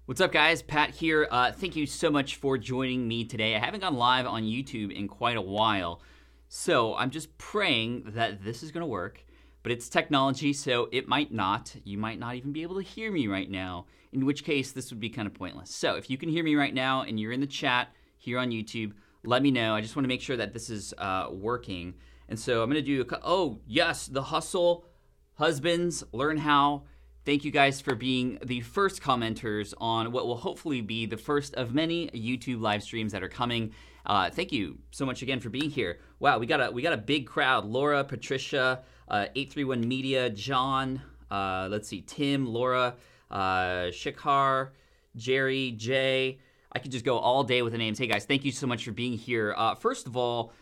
What's up, guys? Pat here. Thank you so much for joining me today. I haven't gone live on YouTube in quite a while, so I'm just praying that this is going to work. But it's technology, so it might not. You might not even be able to hear me right now, in which case this would be kind of pointless. So if you can hear me right now and you're in the chat here on YouTube, let me know. I just want to make sure that this is working. And so I'm going to do oh, yes, the hustle. Husbands, learn how. Thank you guys for being the first commenters on what will hopefully be the first of many YouTube live streams that are coming. Thank you so much again for being here. Wow, we got a big crowd. Laura, Patricia, 831 Media, John, let's see, Tim, Laura, Shikhar, Jerry, Jay. I could just go all day with the names. Hey guys, thank you so much for being here. First of all,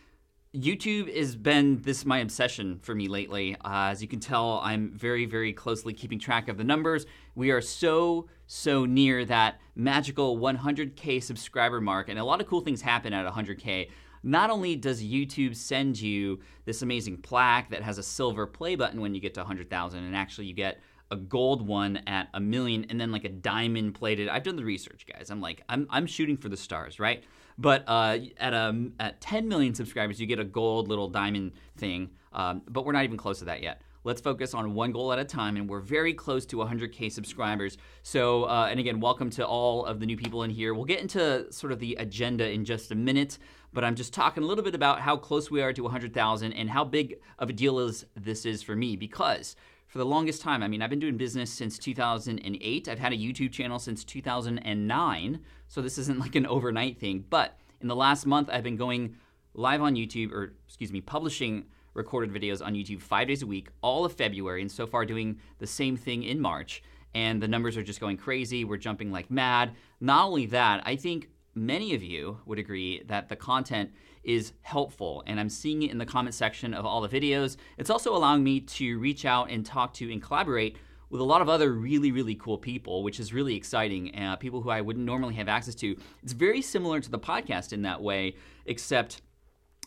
YouTube has been my obsession for me lately. As you can tell, I'm very, very closely keeping track of the numbers. We are so near that magical 100K subscriber mark, and a lot of cool things happen at 100K. Not only does YouTube send you this amazing plaque that has a silver play button when you get to 100,000, and actually you get a gold one at 1 million, and then like a diamond plated. I've done the research, guys. I'm shooting for the stars, right? But at 10 million subscribers, you get a gold little diamond thing. But we're not even close to that yet. Let's focus on one goal at a time, and we're very close to 100K subscribers. So, and again, welcome to all of the new people in here. We'll get into sort of the agenda in just a minute, but I'm just talking a little bit about how close we are to 100,000 and how big of a deal this is for me, because for the longest time, I mean, I've been doing business since 2008. I've had a YouTube channel since 2009, so this isn't like an overnight thing. But in the last month, I've been going live on YouTube, or excuse me, publishing recorded videos on YouTube 5 days a week, all of February, and so far doing the same thing in March. And the numbers are just going crazy. We're jumping like mad. Not only that, I think many of you would agree that the content is helpful, and I'm seeing it in the comment section of all the videos. It's also allowing me to reach out and talk to and collaborate with a lot of other really, really cool people, which is really exciting, people who I wouldn't normally have access to. It's very similar to the podcast in that way, except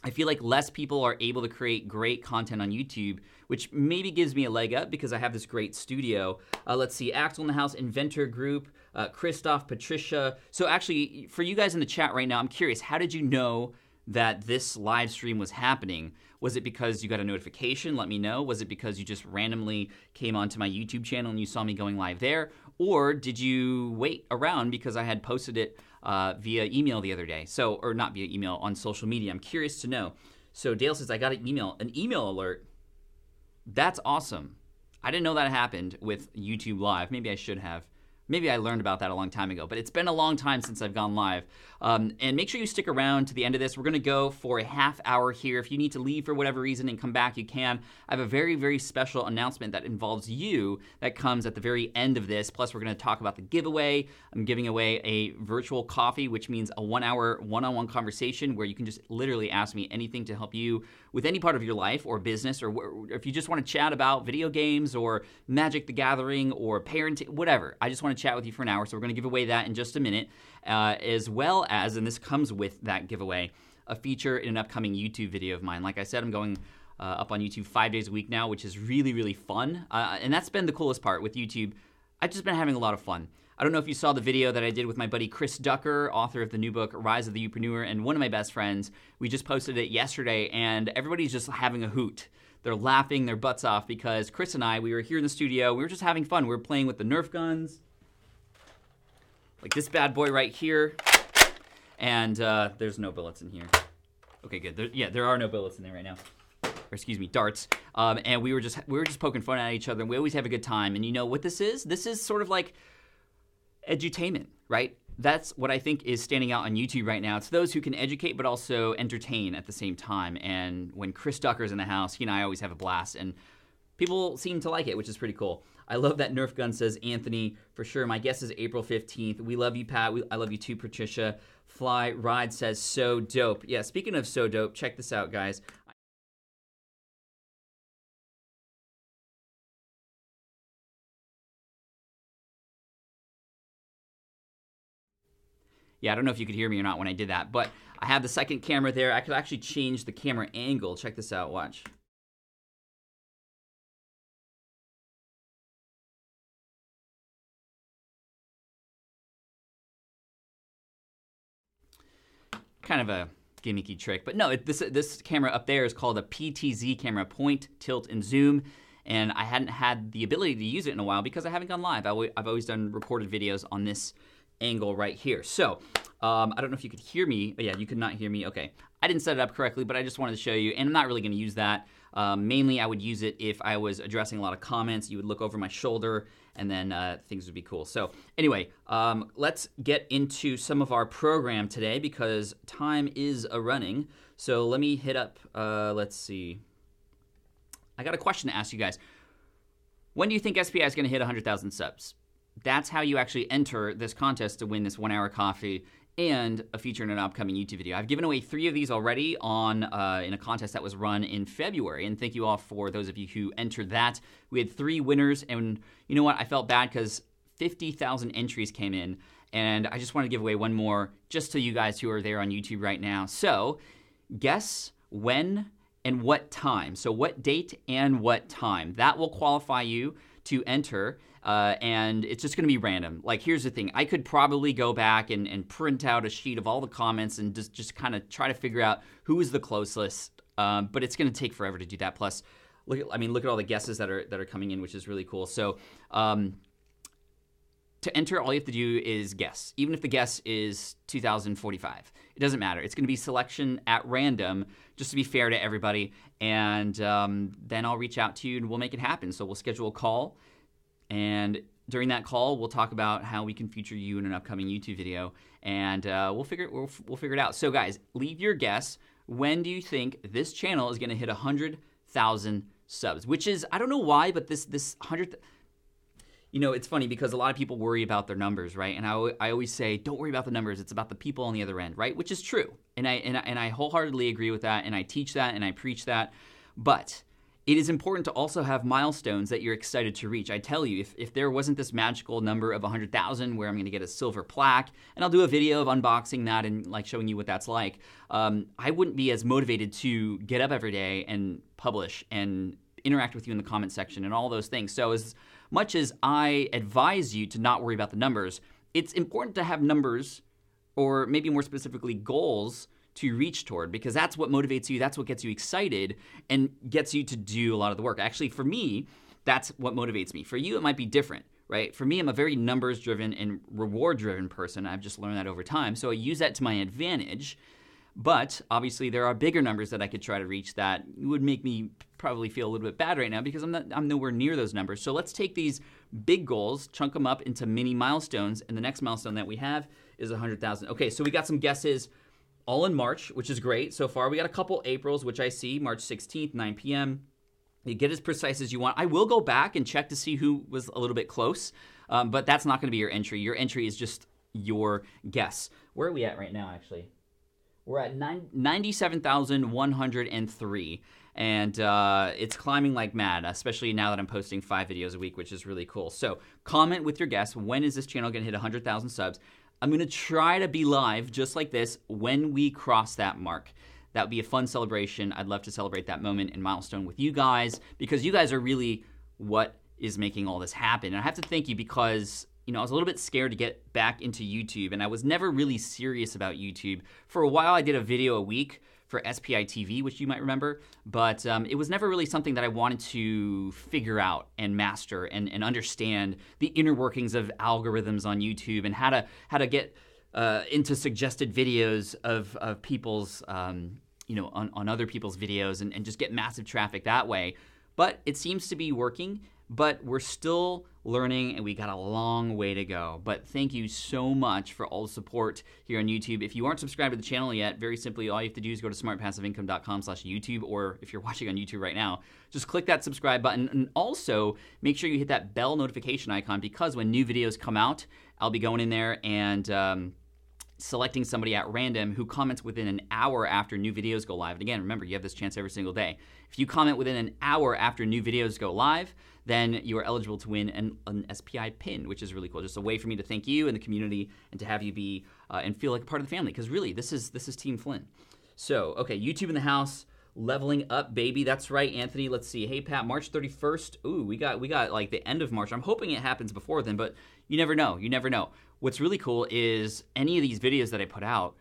I feel like less people are able to create great content on YouTube, which maybe gives me a leg up because I have this great studio. Let's see, Axel in the house, Inventor Group, Christoph, Patricia. So actually, for you guys in the chat right now, I'm curious, how did you know that this live stream was happening? Was it because you got a notification? Let me know. Was it because you just randomly came onto my YouTube channel and you saw me going live there? Or did you wait around because I had posted it via email the other day? So, or not via email, on social media. I'm curious to know. So Dale says, I got an email alert. That's awesome. I didn't know that happened with YouTube Live. Maybe I should have. Maybe I learned about that a long time ago, but it's been a long time since I've gone live. And make sure you stick around to the end of this. We're going to go for a half hour here. If you need to leave for whatever reason and come back, you can. I have a very, very special announcement that involves you that comes at the very end of this. Plus, we're going to talk about the giveaway. I'm giving away a virtual coffee, which means a 1 hour one-on-one conversation where you can just literally ask me anything to help you with any part of your life or business, or if you just want to chat about video games or Magic the Gathering or parenting, whatever. I just want to chat with you for an hour, so we're going to give away that in just a minute, as well as, and this comes with that giveaway, a feature in an upcoming YouTube video of mine. Like I said, I'm going up on YouTube 5 days a week now, which is really, really fun, and that's been the coolest part with YouTube. I've just been having a lot of fun. I don't know if you saw the video that I did with my buddy Chris Ducker, author of the new book, Rise of the Youpreneur, and one of my best friends. We just posted it yesterday, and everybody's just having a hoot. They're laughing their butts off because Chris and I, we were here in the studio. We were just having fun. We were playing with the Nerf guns, like this bad boy right here, and there's no bullets in here. Okay, good. There are no bullets in there right now. Or excuse me, darts. And we were just poking fun at each other, and we always have a good time. And you know what this is? This is sort of like edutainment, right? That's what I think is standing out on YouTube right now. It's those who can educate but also entertain at the same time. And when Chris Ducker's in the house, he and I always have a blast, and people seem to like it, which is pretty cool. I love that Nerf gun, says Anthony, for sure. My guess is April 15th. We love you, Pat. I love you too, Patricia. Fly Ride says, so dope. Yeah, speaking of so dope, check this out, guys. Yeah, I don't know if you could hear me or not when I did that, but I have the second camera there. I could actually change the camera angle. Check this out, watch. kind of a gimmicky trick, but no, this camera up there is called a PTZ camera, point, tilt, and zoom. And I hadn't had the ability to use it in a while because I haven't gone live. I've always done recorded videos on this angle right here. So I don't know if you could hear me. Yeah, you could not hear me. Okay, I didn't set it up correctly, but I just wanted to show you, and I'm not really going to use that. Mainly, I would use it if I was addressing a lot of comments. You would look over my shoulder, and then things would be cool. So anyway, let's get into some of our program today because time is a-running. So let me hit up, let's see. I got a question to ask you guys. When do you think SPI is going to hit 100,000 subs? That's how you actually enter this contest to win this 1 hour coffee and a feature in an upcoming YouTube video. I've given away 3 of these already on in a contest that was run in February, and thank you all for those of you who entered that. We had 3 winners, and you know what? I felt bad because 50,000 entries came in, and I just wanted to give away 1 more just to you guys who are there on YouTube right now. So guess when and what time. So what date and what time. That will qualify you to enter, and it's just going to be random. Like, here's the thing. I could probably go back and print out a sheet of all the comments and just kind of try to figure out who is the closest, but it's going to take forever to do that. Plus, look at all the guesses that are coming in, which is really cool. So to enter, all you have to do is guess. Even if the guess is 2045. It doesn't matter. It's going to be selection at random, just to be fair to everybody. And then I'll reach out to you and we'll make it happen. So we'll schedule a call. And during that call, we'll talk about how we can feature you in an upcoming YouTube video. And we'll figure it out. So guys, leave your guess. When do you think this channel is going to hit 100,000 subs? Which is, I don't know why, but this 100... You know, it's funny because a lot of people worry about their numbers, right? And I always say, don't worry about the numbers. It's about the people on the other end, right? Which is true. And I wholeheartedly agree with that, and I teach that, and I preach that. But it is important to also have milestones that you're excited to reach. I tell you, if there wasn't this magical number of 100,000 where I'm going to get a silver plaque, and I'll do a video of unboxing that and like showing you what that's like, I wouldn't be as motivated to get up every day and publish and interact with you in the comment section and all those things. So as much as I advise you to not worry about the numbers, it's important to have numbers, or maybe more specifically goals, to reach toward, because that's what motivates you, that's what gets you excited and gets you to do a lot of the work. Actually, for me, that's what motivates me. For you, it might be different, right? For me, I'm a very numbers-driven and reward-driven person. I've just learned that over time, so I use that to my advantage. But obviously, there are bigger numbers that I could try to reach that would make me probably feel a little bit bad right now because I'm nowhere near those numbers. So let's take these big goals, chunk them up into mini milestones, and the next milestone that we have is 100,000. Okay, so we got some guesses all in March, which is great. So far, we got a couple Aprils, which I see, March 16th, 9 p.m. You get as precise as you want. I will go back and check to see who was a little bit close, but that's not going to be your entry. Your entry is just your guess. Where are we at right now, actually? We're at 97,103, and it's climbing like mad, especially now that I'm posting 5 videos a week, which is really cool. So comment with your guess. When is this channel going to hit 100,000 subs? I'm going to try to be live just like this when we cross that mark. That would be a fun celebration. I'd love to celebrate that moment and milestone with you guys because you guys are really what is making all this happen. And I have to thank you because I was a little bit scared to get back into YouTube, and I was never really serious about YouTube. For a while, I did a video a week for SPI TV, which you might remember, but it was never really something that I wanted to figure out and master and understand the inner workings of algorithms on YouTube and how to get into suggested videos of people's, on other people's videos and just get massive traffic that way. But it seems to be working. But we're still learning, and we got a long way to go. But thank you so much for all the support here on YouTube. If you aren't subscribed to the channel yet, very simply, all you have to do is go to smartpassiveincome.com/YouTube, or if you're watching on YouTube right now, just click that subscribe button. And also, make sure you hit that bell notification icon, because when new videos come out, I'll be going in there and selecting somebody at random who comments within an hour after new videos go live. And again, remember, you have this chance every single day. If you comment within an hour after new videos go live, then you are eligible to win an SPI pin, which is really cool. Just a way for me to thank you and the community and to have you be and feel like a part of the family. Because really, this is Team Flynn. So, okay, YouTube in the house, leveling up, baby. That's right, Anthony. Let's see. Hey, Pat, March 31st. Ooh, we got like the end of March. I'm hoping it happens before then, but you never know. You never know. What's really cool is any of these videos that I put out,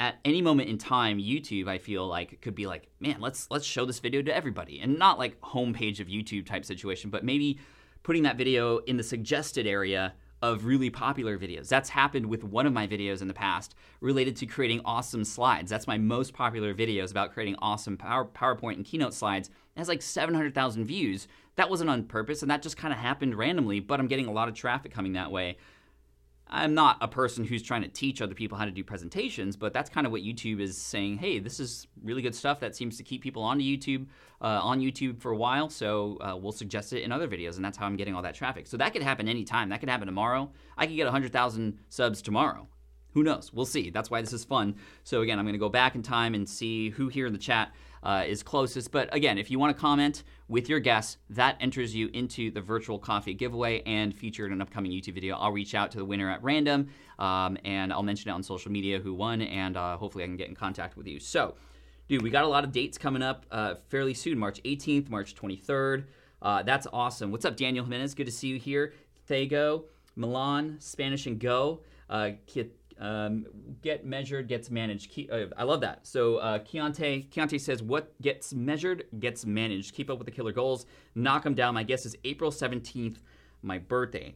at any moment in time, YouTube, I feel like, could be like, man, let's show this video to everybody. And not like homepage of YouTube type situation, but maybe putting that video in the suggested area of really popular videos. That's happened with one of my videos in the past related to creating awesome slides. That's my most popular videos about creating awesome PowerPoint and Keynote slides. It has like 700,000 views. That wasn't on purpose, and that just kind of happened randomly, but I'm getting a lot of traffic coming that way. I'm not a person who's trying to teach other people how to do presentations, but that's kind of what YouTube is saying. Hey, this is really good stuff that seems to keep people on YouTube for a while, so we'll suggest it in other videos, and that's how I'm getting all that traffic. So that could happen anytime. That could happen tomorrow. I could get 100,000 subs tomorrow. Who knows? We'll see. That's why this is fun. So again, I'm going to go back in time and see who here in the chat is closest. But again, if you want to comment with your guess, that enters you into the virtual coffee giveaway and featured in an upcoming YouTube video. I'll reach out to the winner at random, and I'll mention it on social media who won, and hopefully I can get in contact with you. So, dude, we got a lot of dates coming up fairly soon. March 18th, March 23rd. That's awesome. What's up, Daniel Jimenez? Good to see you here. Thago, Milan, Spanish and Go. Get measured, gets managed. I love that. So Keontae says, what gets measured gets managed. Keep up with the killer goals. Knock them down. My guess is April 17th, my birthday.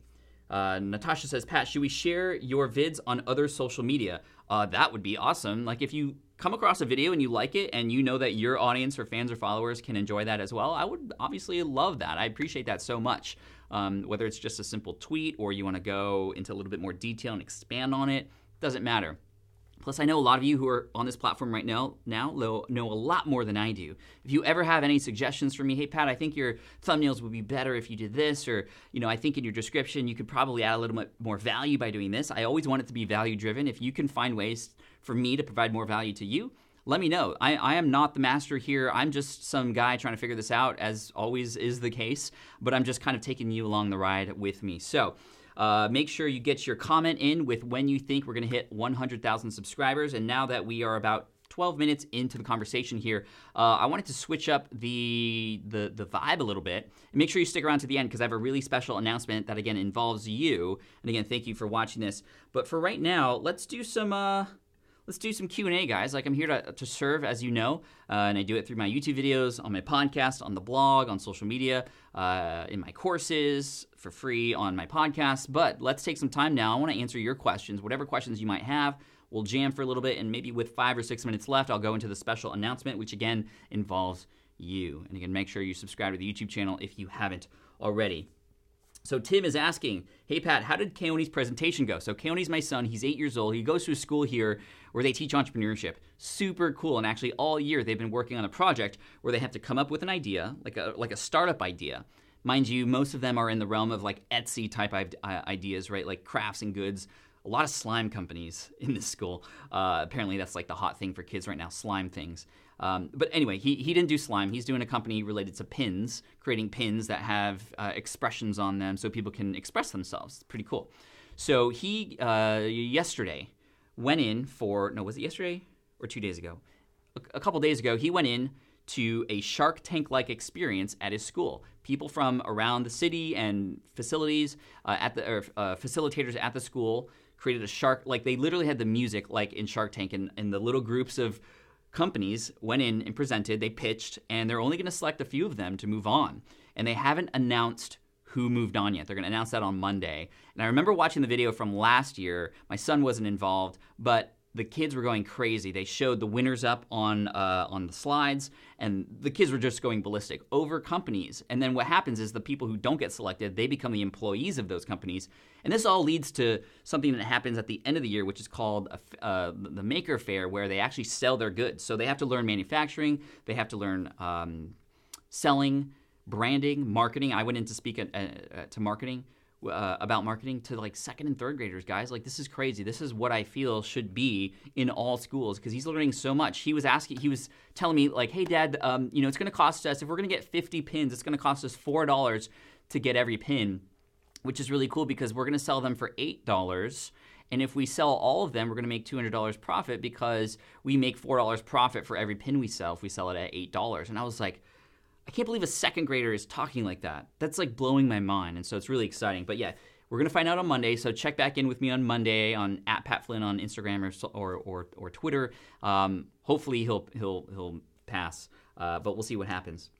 Natasha says, Pat, should we share your vids on other social media? That would be awesome. Like if you come across a video and you like it and you know that your audience or fans or followers can enjoy that as well, I would obviously love that. I appreciate that so much. Whether it's just a simple tweet or you want to go into a little bit more detail and expand on it, doesn't matter. Plus, I know a lot of you who are on this platform right now know a lot more than I do. If you ever have any suggestions for me, hey, Pat, I think your thumbnails would be better if you did this, or, I think in your description you could probably add a little bit more value by doing this. I always want it to be value-driven. If you can find ways for me to provide more value to you, let me know. I am not the master here. I'm just some guy trying to figure this out, as always is the case, but I'm just kind of taking you along the ride with me. So, make sure you get your comment in with when you think we're going to hit 100,000 subscribers. And now that we are about 12 minutes into the conversation here, I wanted to switch up the vibe a little bit. And make sure you stick around to the end because I have a really special announcement that, again, involves you. And again, thank you for watching this. But for right now, let's do some Q&A, guys. Like, I'm here to serve, as you know, and I do it through my YouTube videos, on my podcast, on the blog, on social media, in my courses, for free on my podcast. But let's take some time now. I want to answer your questions, whatever questions you might have. We'll jam for a little bit, and maybe with 5 or 6 minutes left, I'll go into the special announcement, which, again, involves you. And again, make sure you subscribe to the YouTube channel if you haven't already. So Tim is asking, hey, Pat, how did Keone's presentation go? So Keone's my son. He's 8 years old. He goes to a school here where they teach entrepreneurship. Super cool. And actually all year they've been working on a project where they have to come up with an idea, like a startup idea. Mind you, most of them are in the realm of like Etsy type ideas, right? Like crafts and goods. A lot of slime companies in this school. Apparently that's like the hot thing for kids right now, slime things. But anyway, he didn't do slime. He's doing a company related to pins, creating pins that have expressions on them so people can express themselves. It's pretty cool. So he, yesterday, went in for, no, was it yesterday or 2 days ago? A couple days ago, he went in to a Shark Tank-like experience at his school. People from around the city and facilities, facilitators at the school created a shark, like they literally had the music like in Shark Tank, and the little groups of companies went in and presented, they pitched, and they're only going to select a few of them to move on. And they haven't announced who moved on yet. They're going to announce that on Monday. And I remember watching the video from last year. My son wasn't involved, but the kids were going crazy. They showed the winners up on the slides, and the kids were just going ballistic over companies. And then what happens is the people who don't get selected, they become the employees of those companies. And this all leads to something that happens at the end of the year, which is called the Maker Fair, where they actually sell their goods. So they have to learn manufacturing. They have to learn selling, branding, marketing. I went in to speak to marketing. About marketing to like 2nd and 3rd graders, guys. Like, this is crazy. This is what I feel should be in all schools because he's learning so much. He was telling me like, hey, Dad, it's going to cost us, if we're going to get 50 pins, it's going to cost us $4 to get every pin, which is really cool because we're going to sell them for $8. And if we sell all of them, we're going to make $200 profit because we make $4 profit for every pin we sell if we sell it at $8. And I was like, I can't believe a 2nd grader is talking like that. That's like blowing my mind. And so it's really exciting. But yeah, We're going to find out on Monday, so check back in with me on Monday on @PatFlynn on Instagram or Twitter. Hopefully he'll pass, but we'll see what happens.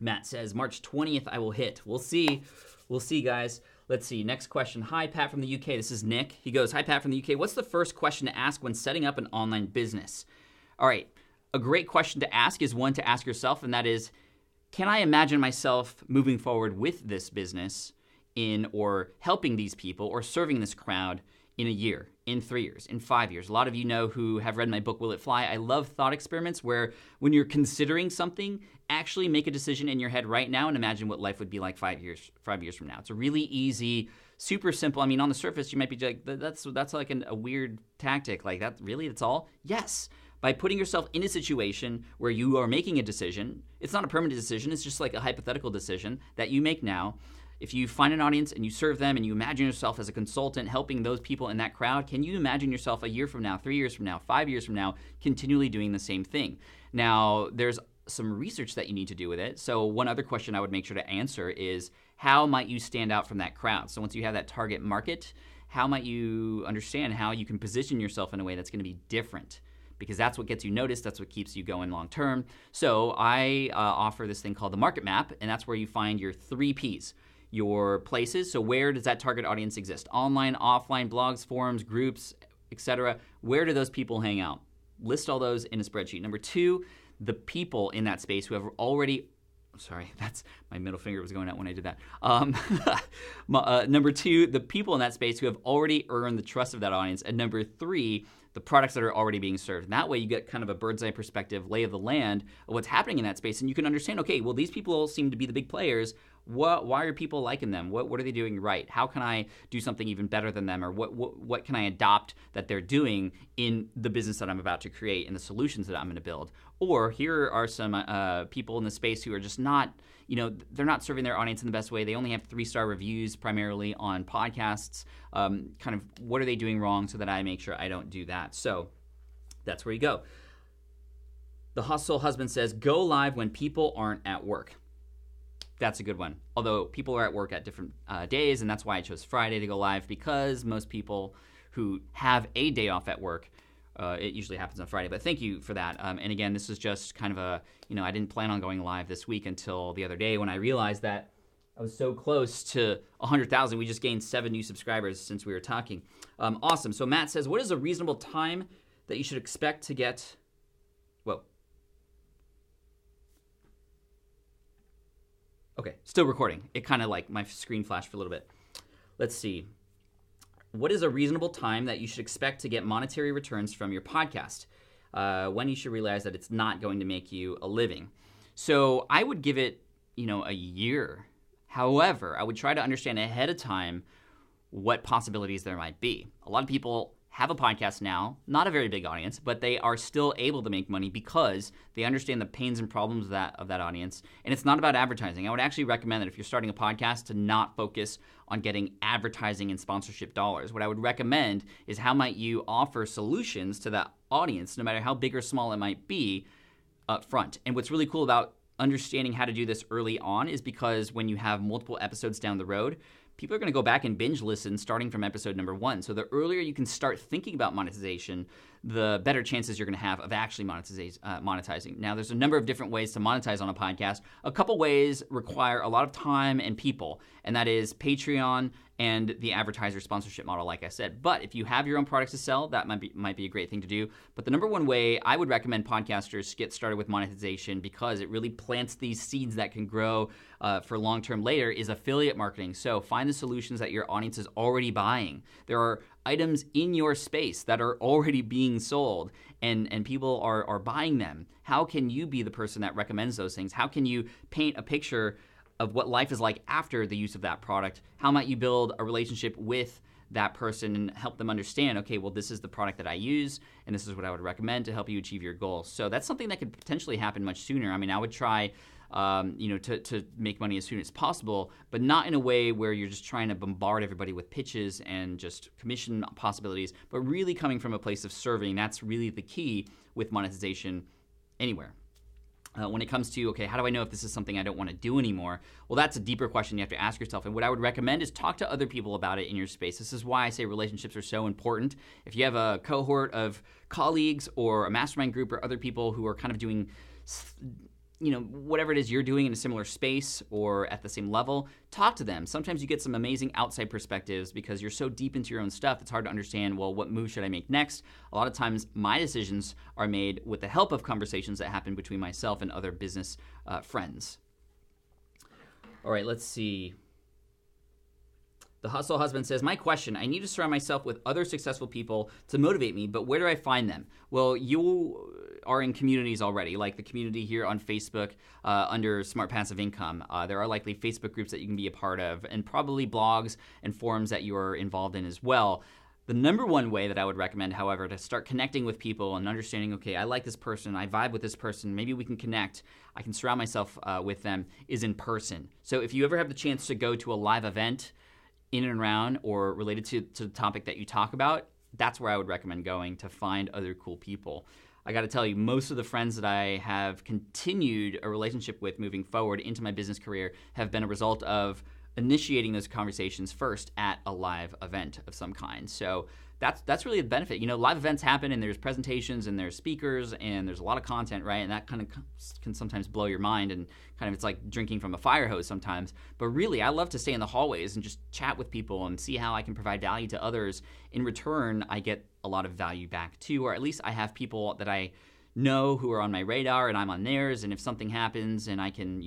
Matt says, March 20th I will hit. We'll see. We'll see, guys. Let's see. Next question. Hi, Pat from the UK. This is Nick. He goes, hi, Pat from the UK. What's the first question to ask when setting up an online business? All right. A great question to ask is one to ask yourself, and that is, can I imagine myself moving forward with this business or helping these people or serving this crowd in a year, in 3 years, in 5 years? A lot of you know who have read my book, Will It Fly? I love thought experiments where when you're considering something, actually make a decision in your head right now and imagine what life would be like 5 years from now. It's a really easy, super simple. I mean, on the surface, you might be like, that's like a weird tactic. Like that, really, that's all? Yes. By putting yourself in a situation where you are making a decision, it's not a permanent decision, it's just like a hypothetical decision that you make now. If you find an audience and you serve them and you imagine yourself as a consultant helping those people in that crowd, can you imagine yourself a year from now, 3 years from now, 5 years from now, continually doing the same thing? Now, there's some research that you need to do with it. So one other question I would make sure to answer is, how might you stand out from that crowd? So once you have that target market, how might you understand how you can position yourself in a way that's going to be different? Because that's what gets you noticed, that's what keeps you going long term. So I offer this thing called the market map, and that's where you find your 3 Ps. Your places, so where does that target audience exist? Online, offline, blogs, forums, groups, etc. Where do those people hang out? List all those in a spreadsheet. Number 2, the people in that space who have already, sorry, that's my middle finger was going out when I did that. Number 2, the people in that space who have already earned the trust of that audience. And number 3, the products that are already being served. And that way you get kind of a bird's eye perspective, lay of the land of what's happening in that space. And you can understand, okay, well, these people all seem to be the big players. Why are people liking them? What are they doing right? How can I do something even better than them? Or what can I adopt that they're doing in the business that I'm about to create and the solutions that I'm going to build? Or here are some people in the space who are just not, they're not serving their audience in the best way. They only have 3-star reviews primarily on podcasts. Kind of what are they doing wrong so that I make sure I don't do that? So that's where you go. The Hustle Husband says, go live when people aren't at work. That's a good one. Although people are at work at different days, and that's why I chose Friday to go live, because most people who have a day off at work, it usually happens on Friday. But thank you for that. And again, this is just kind of I didn't plan on going live this week until the other day when I realized that I was so close to 100,000. We just gained 7 new subscribers since we were talking. Awesome. So Matt says, what is a reasonable time that you should expect to get, Okay, still recording. It kind of like my screen flashed for a little bit. Let's see. What is a reasonable time that you should expect to get monetary returns from your podcast? When you should realize that it's not going to make you a living. So I would give it, a year. However, I would try to understand ahead of time what possibilities there might be. A lot of people have a podcast now, not a very big audience, but they are still able to make money because they understand the pains and problems of that audience. And it's not about advertising. I would actually recommend that if you're starting a podcast to not focus on getting advertising and sponsorship dollars. What I would recommend is how might you offer solutions to that audience, no matter how big or small it might be, up front. And what's really cool about understanding how to do this early on is because when you have multiple episodes down the road, people are going to go back and binge listen starting from episode number 1. So the earlier you can start thinking about monetization, the better chances you're going to have of actually monetizing. Now, there's a number of different ways to monetize on a podcast. A couple ways require a lot of time and people, and that is Patreon and the advertiser sponsorship model, like I said. But if you have your own products to sell, that might be a great thing to do. But the number one way I would recommend podcasters get started with monetization, because it really plants these seeds that can grow for long-term later, is affiliate marketing. So find the solutions that your audience is already buying. There are items in your space that are already being sold, and people are buying them. How can you be the person that recommends those things? How can you paint a picture of what life is like after the use of that product? How might you build a relationship with that person and help them understand, okay, well, this is the product that I use, and this is what I would recommend to help you achieve your goals. So that's something that could potentially happen much sooner. I mean, I would try to make money as soon as possible, but not in a way where you're just trying to bombard everybody with pitches and just commission possibilities, but really coming from a place of serving. That's really the key with monetization anywhere. When it comes to, okay, how do I know if this is something I don't want to do anymore? Well, that's a deeper question you have to ask yourself. And what I would recommend is talk to other people about it in your space. This is why I say relationships are so important. If you have a cohort of colleagues or a mastermind group or other people who are kind of doing, whatever it is you're doing in a similar space or at the same level, talk to them. Sometimes you get some amazing outside perspectives because you're so deep into your own stuff, it's hard to understand, well, what move should I make next? A lot of times my decisions are made with the help of conversations that happen between myself and other business friends. All right, let's see. The Hustle Husband says, my question, I need to surround myself with other successful people to motivate me, but where do I find them? Well, you are in communities already, like the community here on Facebook under Smart Passive Income. There are likely Facebook groups that you can be a part of, and probably blogs and forums that you are involved in as well. The number one way that I would recommend, however, to start connecting with people and understanding, okay, I like this person, I vibe with this person, maybe we can connect, I can surround myself with them, is in person. So if you ever have the chance to go to a live event in and around or related to the topic that you talk about, that's where I would recommend going to find other cool people. I got to tell you, most of the friends that I have continued a relationship with moving forward into my business career have been a result of initiating those conversations first at a live event of some kind. So that's really the benefit. Live events happen and there's presentations and there's speakers and there's a lot of content, right? And that kind of can sometimes blow your mind and kind of it's like drinking from a fire hose sometimes. But really, I love to stay in the hallways and just chat with people and see how I can provide value to others. In return, I get a lot of value back too, or at least I have people that I know who are on my radar and I'm on theirs, and if something happens and I can,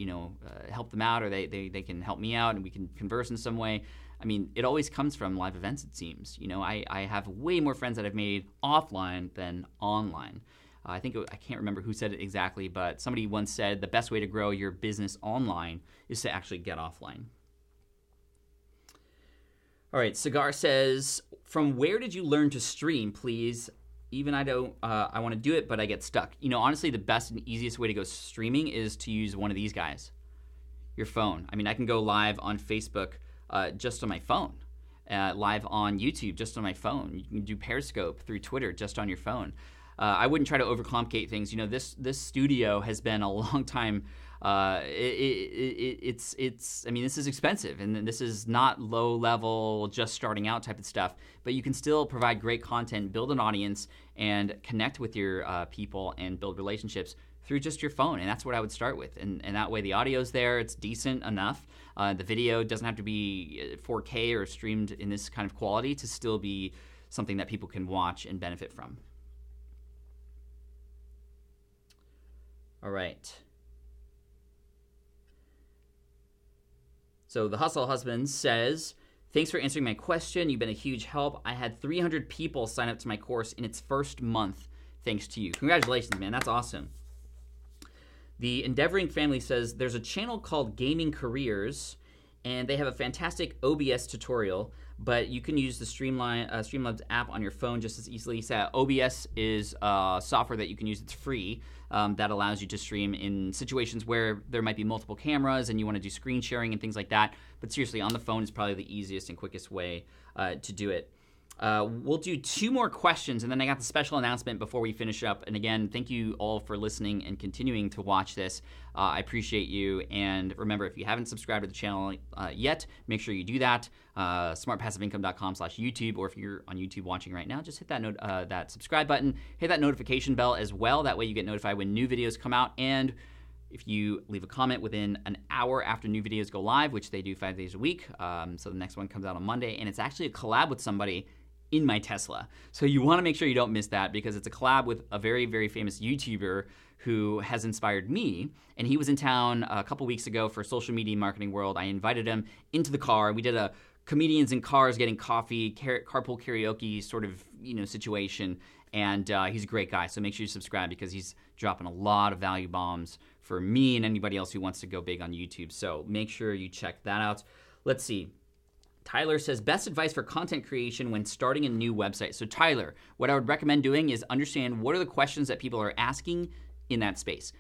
help them out or they can help me out and we can converse in some way. I mean, it always comes from live events, it seems. I have way more friends that I've made offline than online. I can't remember who said it exactly, but somebody once said the best way to grow your business online is to actually get offline. All right, Cigar says, from where did you learn to stream, please? Even I want to do it, but I get stuck. Honestly, the best and easiest way to go streaming is to use one of these guys, your phone. I mean, I can go live on Facebook just on my phone, live on YouTube just on my phone. You can do Periscope through Twitter just on your phone. I wouldn't try to overcomplicate things. This studio has been a long time. This is expensive, and this is not low level, just starting out type of stuff, but you can still provide great content, build an audience, and connect with your people and build relationships through just your phone. And that's what I would start with. And that way the audio's there, it's decent enough. The video doesn't have to be 4K or streamed in this kind of quality to still be something that people can watch and benefit from. All right. So the Hustle Husband says, thanks for answering my question. You've been a huge help. I had 300 people sign up to my course in its first month, thanks to you. Congratulations, man. That's awesome. The Endeavoring Family says, there's a channel called Gaming Careers, and they have a fantastic OBS tutorial, but you can use the Streamlabs app on your phone just as easily. So OBS is software that you can use. It's free. That allows you to stream in situations where there might be multiple cameras and you want to do screen sharing and things like that. But seriously, on the phone is probably the easiest and quickest way to do it. We'll do 2 more questions, and then I got the special announcement before we finish up. And again, thank you all for listening and continuing to watch this. I appreciate you. And remember, if you haven't subscribed to the channel yet, make sure you do that. smartpassiveincome.com/YouTube, or if you're on YouTube watching right now, just hit that subscribe button. Hit that notification bell as well. That way you get notified when new videos come out. And if you leave a comment within an hour after new videos go live, which they do 5 days a week, so the next one comes out on Monday, and it's actually a collab with somebody in my Tesla. So you want to make sure you don't miss that, because it's a collab with a very, very famous YouTuber who has inspired me. And he was in town a couple weeks ago for Social Media Marketing World. I invited him into the car. We did a comedians in cars getting coffee, carpool karaoke sort of situation. And he's a great guy. So make sure you subscribe, because he's dropping a lot of value bombs for me and anybody else who wants to go big on YouTube. So make sure you check that out. Let's see. Tyler says, best advice for content creation when starting a new website. So Tyler, what I would recommend doing is understand what are the questions that people are asking in that space.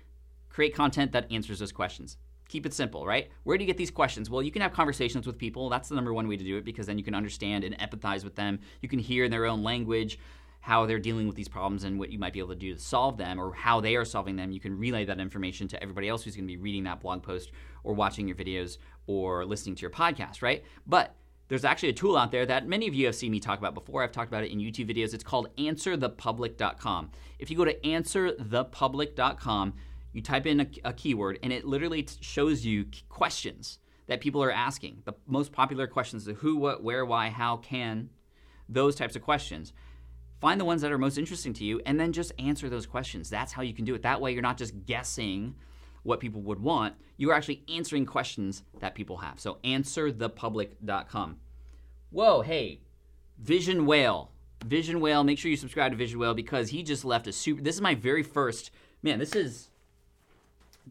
Create content that answers those questions. Keep it simple, right? Where do you get these questions? Well, you can have conversations with people. That's the number one way to do it, because then you can understand and empathize with them. You can hear their own language. how they're dealing with these problems and what you might be able to do to solve them, or how they are solving them, you can relay that information to everybody else who's going to be reading that blog post or watching your videos or listening to your podcast, right? But there's actually a tool out there that many of you have seen me talk about before. I've talked about it in YouTube videos. It's called answerthepublic.com. If you go to answerthepublic.com, you type in a keyword, and it literally shows you questions that people are asking. The most popular questions, the who, what, where, why, how, can, those types of questions. Find the ones that are most interesting to you, and then just answer those questions. That's how you can do it. That way you're not just guessing what people would want. You're actually answering questions that people have. So answerthepublic.com. Whoa, hey, Vision Whale. Vision Whale, make sure you subscribe to Vision Whale because he just left this is my very first, man, this is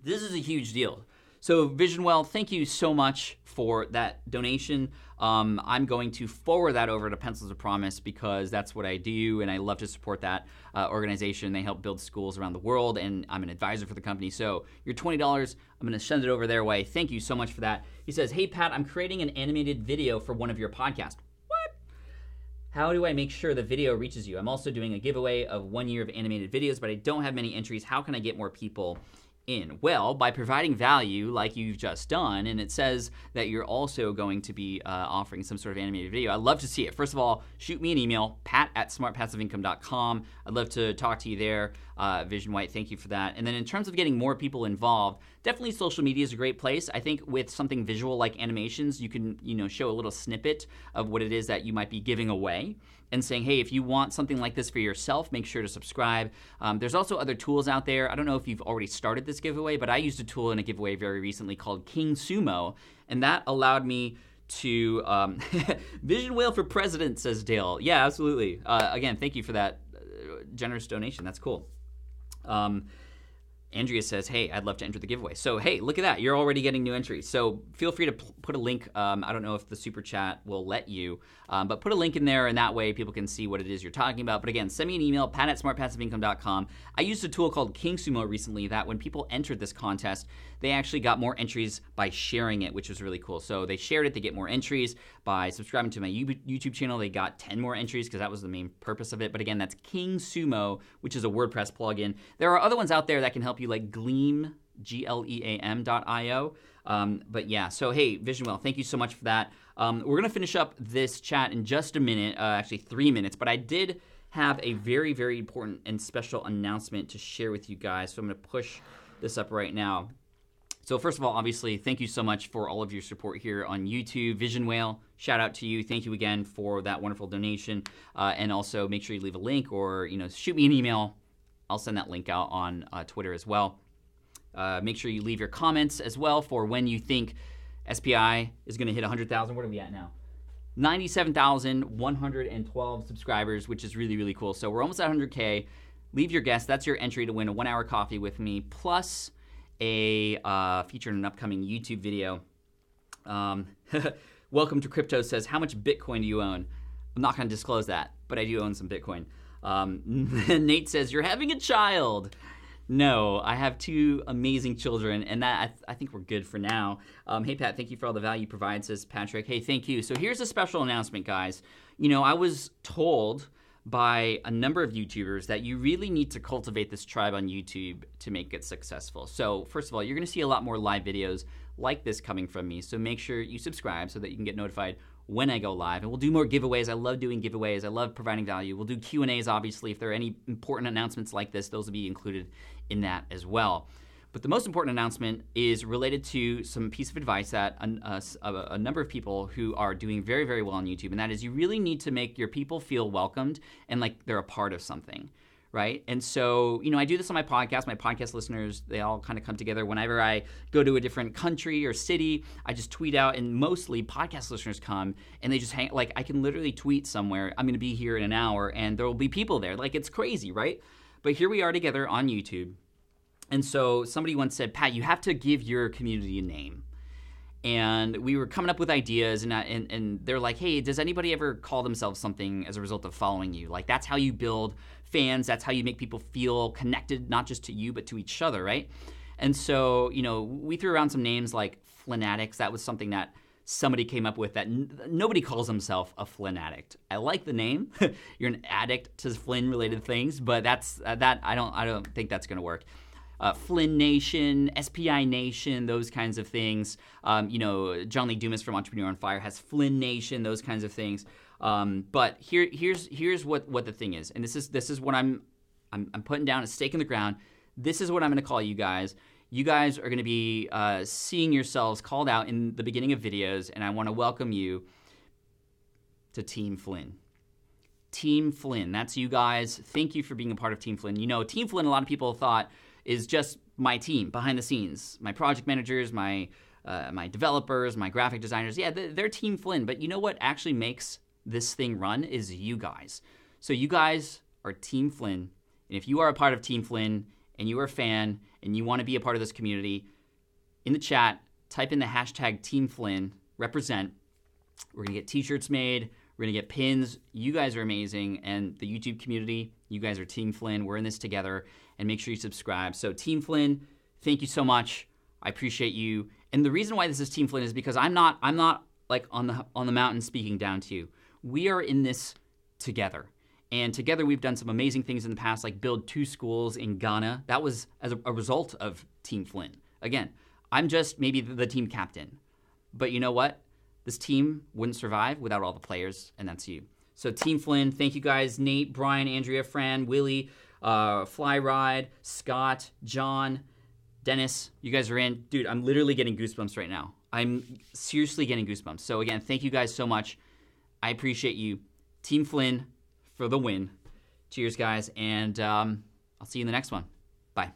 a huge deal. So Vision Whale, thank you so much for that donation. I'm going to forward that over to Pencils of Promise because that's what I do, and I love to support that organization. They help build schools around the world, and I'm an advisor for the company. So your $20, I'm going to send it over their way. Thank you so much for that. He says, hey, Pat, I'm creating an animated video for one of your podcasts. What? How do I make sure the video reaches you? I'm also doing a giveaway of 1 year of animated videos, but I don't have many entries. How can I get more people in? Well, by providing value like you've just done, and it says that you're also going to be offering some sort of animated video. I'd love to see it. First of all, shoot me an email, pat@smartpassiveincome.com. I'd love to talk to you there. Vision White, thank you for that. And then in terms of getting more people involved, definitely social media is a great place. I think with something visual like animations, you can show a little snippet of what it is that you might be giving away and saying, hey, if you want something like this for yourself, make sure to subscribe. There's also other tools out there. I don't know if you've already started this giveaway, but I used a tool in a giveaway very recently called King Sumo, and that allowed me to Vision Whale for President, says Dale. Yeah, absolutely. Again, thank you for that generous donation. That's cool. Andrea says, hey, I'd love to enter the giveaway. So, hey, look at that. You're already getting new entries. So feel free to put a link. I don't know if the super chat will let you, but put a link in there, and that way people can see what it is you're talking about. But again, send me an email, pat@smartpassiveincome.com. I used a tool called King Sumo recently that when people entered this contest, they actually got more entries by sharing it, which was really cool. So they shared it, they get more entries. By subscribing to my YouTube channel, they got 10 more entries because that was the main purpose of it. But again, that's King Sumo, which is a WordPress plugin. There are other ones out there that can help you, like Gleam, GLEAM.io. But yeah, so hey, Vision Well, thank you so much for that. We're going to finish up this chat in just a minute, actually 3 minutes, but I did have a very, very important and special announcement to share with you guys. So I'm going to push this up right now. So first of all, obviously, thank you so much for all of your support here on YouTube. Vision Whale, shout out to you. Thank you again for that wonderful donation. And also make sure you leave a link or shoot me an email. I'll send that link out on Twitter as well. Make sure you leave your comments as well for when you think SPI is going to hit 100,000. What are we at now? 97,112 subscribers, which is really, really cool. So we're almost at 100K. Leave your guess. That's your entry to win a 1-hour coffee with me, plus a feature in an upcoming YouTube video. Welcome to Crypto says, how much Bitcoin do you own? I'm not going to disclose that, but I do own some Bitcoin. Nate says, you're having a child. No, I have 2 amazing children, and that I think we're good for now. Hey, Pat, thank you for all the value you provide, says Patrick. Hey, thank you. So here's a special announcement, guys. I was told by a number of YouTubers that you really need to cultivate this tribe on YouTube to make it successful. So first of all, you're going to see a lot more live videos like this coming from me. So make sure you subscribe so that you can get notified when I go live. And we'll do more giveaways. I love doing giveaways. I love providing value. We'll do Q&As, obviously. If there are any important announcements like this, those will be included in that as well. But the most important announcement is related to some piece of advice that a number of people who are doing very, very well on YouTube, and that is you really need to make your people feel welcomed and like they're a part of something, right? And so, I do this on my podcast. My podcast listeners, they all kind of come together. Whenever I go to a different country or city, I just tweet out, and mostly podcast listeners come, and they just hang, like I can literally tweet somewhere, I'm going to be here in an hour, and there will be people there. Like, it's crazy, right? But here we are together on YouTube. And so somebody once said, Pat, you have to give your community a name. And we were coming up with ideas, and they're like, hey, does anybody ever call themselves something as a result of following you? Like, that's how you build fans. That's how you make people feel connected, not just to you, but to each other, right? And so, we threw around some names like Flynnatics. That was something that somebody came up with that. Nobody calls himself a Flynn addict. I like the name. You're an addict to Flynn related things, but I don't think that's gonna work. Flynn Nation, SPI Nation, those kinds of things. John Lee Dumas from Entrepreneur on Fire has Flynn Nation, those kinds of things. But here's what the thing is, and this is what I'm putting down a stake in the ground. This is what I'm going to call you guys. You guys are going to be seeing yourselves called out in the beginning of videos, and I want to welcome you to Team Flynn. Team Flynn, that's you guys. Thank you for being a part of Team Flynn. Team Flynn, a lot of people thought is just my team behind the scenes, my project managers, my developers, my graphic designers. Yeah, they're Team Flynn, but you know what actually makes this thing run is you guys. So you guys are Team Flynn, and if you are a part of Team Flynn and you are a fan and you want to be a part of this community, in the chat, type in the hashtag Team Flynn, represent. We're going to get t-shirts made. We're going to get pins. You guys are amazing. And the YouTube community, you guys are Team Flynn. We're in this together. And make sure you subscribe. So Team Flynn, thank you so much. I appreciate you. And the reason why this is Team Flynn is because I'm not like on the mountain speaking down to you. We are in this together. And together we've done some amazing things in the past, like build 2 schools in Ghana. That was as a result of Team Flynn. Again, I'm just maybe the team captain. But you know what? This team wouldn't survive without all the players, and that's you. So Team Flynn, thank you guys. Nate, Brian, Andrea, Fran, Willie, Fly Ride, Scott, John, Dennis, you guys are in. Dude, I'm literally getting goosebumps right now. I'm seriously getting goosebumps. So again, thank you guys so much. I appreciate you. Team Flynn for the win. Cheers, guys, and I'll see you in the next one. Bye.